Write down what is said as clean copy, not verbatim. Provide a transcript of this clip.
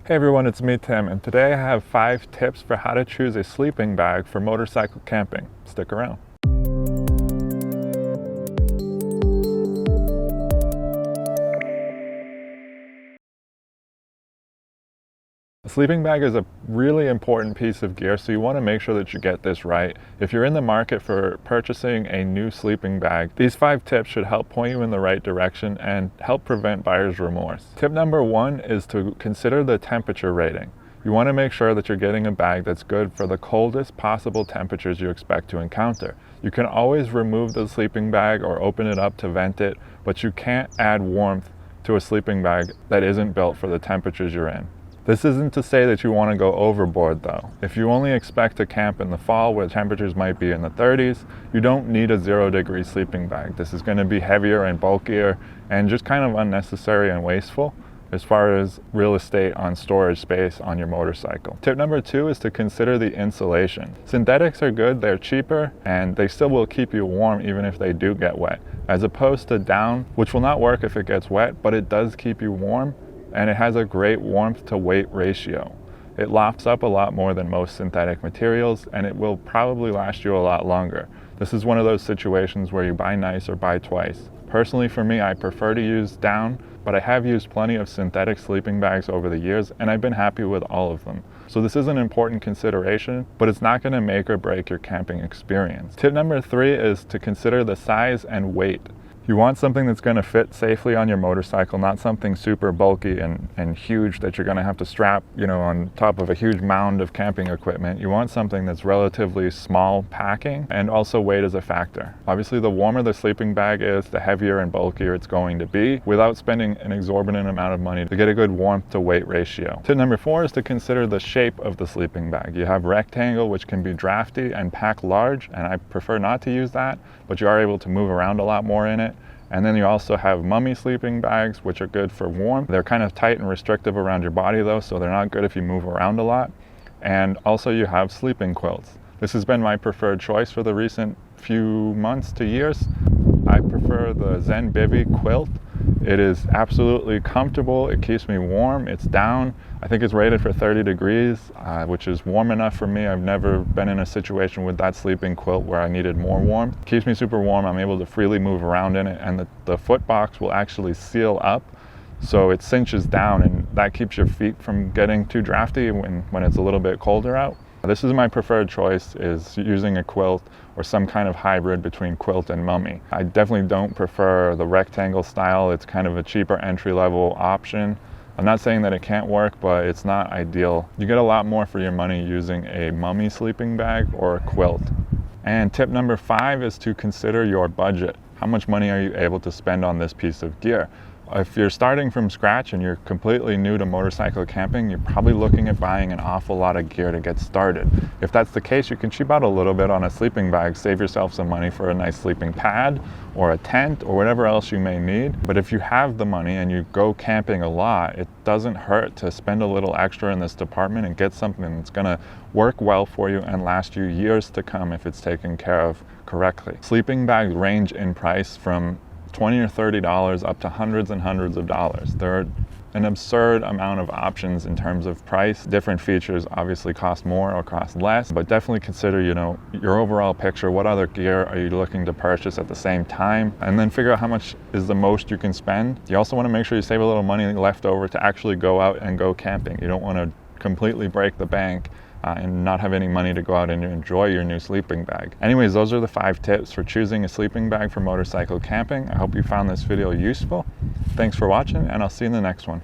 Hey everyone, it's me Tim, and today I have 5 tips for how to choose a sleeping bag for motorcycle camping. Stick around. A sleeping bag is a really important piece of gear, so you want to make sure that you get this right. If you're in the market for purchasing a new sleeping bag, these 5 tips should help point you in the right direction and help prevent buyer's remorse. Tip number 1 is to consider the temperature rating. You want to make sure that you're getting a bag that's good for the coldest possible temperatures you expect to encounter. You can always remove the sleeping bag or open it up to vent it, but you can't add warmth to a sleeping bag that isn't built for the temperatures you're in. This isn't to say that you want to go overboard though. If you only expect to camp in the fall where temperatures might be in the 30s, you don't need a 0-degree sleeping bag. This is going to be heavier and bulkier and just kind of unnecessary and wasteful as far as real estate on storage space on your motorcycle. Tip number 2 is to consider the insulation. Synthetics are good, they're cheaper, and they still will keep you warm even if they do get wet, as opposed to down, which will not work if it gets wet, but it does keep you warm, and it has a great warmth to weight ratio. It lofts up a lot more than most synthetic materials, and it will probably last you a lot longer. This is one of those situations where you buy nice or buy twice. Personally for me, I prefer to use down, but I have used plenty of synthetic sleeping bags over the years, and I've been happy with all of them. So this is an important consideration, but it's not going to make or break your camping experience. Tip number 3 is to consider the size and weight. You want something that's going to fit safely on your motorcycle, not something super bulky and huge that you're going to have to strap, on top of a huge mound of camping equipment. You want something that's relatively small packing, and also weight is a factor. Obviously, the warmer the sleeping bag is, the heavier and bulkier it's going to be, without spending an exorbitant amount of money to get a good warmth to weight ratio. Tip number 4 is to consider the shape of the sleeping bag. You have rectangle, which can be drafty and pack large, and I prefer not to use that, but you are able to move around a lot more in it. And then you also have mummy sleeping bags, which are good for warmth. They're kind of tight and restrictive around your body though, so they're not good if you move around a lot. And also you have sleeping quilts. This has been my preferred choice for the recent few months to years. I prefer the Zen Bivy quilt. It is absolutely comfortable, it keeps me warm, it's down. I think it's rated for 30 degrees, which is warm enough for me. I've never been in a situation with that sleeping quilt where I needed more warmth. It keeps me super warm, I'm able to freely move around in it, and the foot box will actually seal up, so it cinches down, and that keeps your feet from getting too drafty when it's a little bit colder out. This is my preferred choice, is using a quilt or some kind of hybrid between quilt and mummy. I definitely don't prefer the rectangle style. It's kind of a cheaper entry-level option. I'm not saying that it can't work, but it's not ideal. You get a lot more for your money using a mummy sleeping bag or a quilt. And tip number 5 is to consider your budget. How much money are you able to spend on this piece of gear? If you're starting from scratch and you're completely new to motorcycle camping, you're probably looking at buying an awful lot of gear to get started. If that's the case, you can cheap out a little bit on a sleeping bag, save yourself some money for a nice sleeping pad or a tent or whatever else you may need. But if you have the money and you go camping a lot, it doesn't hurt to spend a little extra in this department and get something that's going to work well for you and last you years to come if it's taken care of correctly. Sleeping bags range in price from $20 or $30 up to hundreds and hundreds of dollars. There are an absurd amount of options in terms of price. Different features obviously cost more or cost less, but definitely consider, your overall picture. What other gear are you looking to purchase at the same time? And then figure out how much is the most you can spend. You also want to make sure you save a little money left over to actually go out and go camping. You don't want to completely break the bank and not have any money to go out and enjoy your new sleeping bag. Anyways, those are the 5 tips for choosing a sleeping bag for motorcycle camping. I hope you found this video useful. Thanks for watching, and I'll see you in the next one.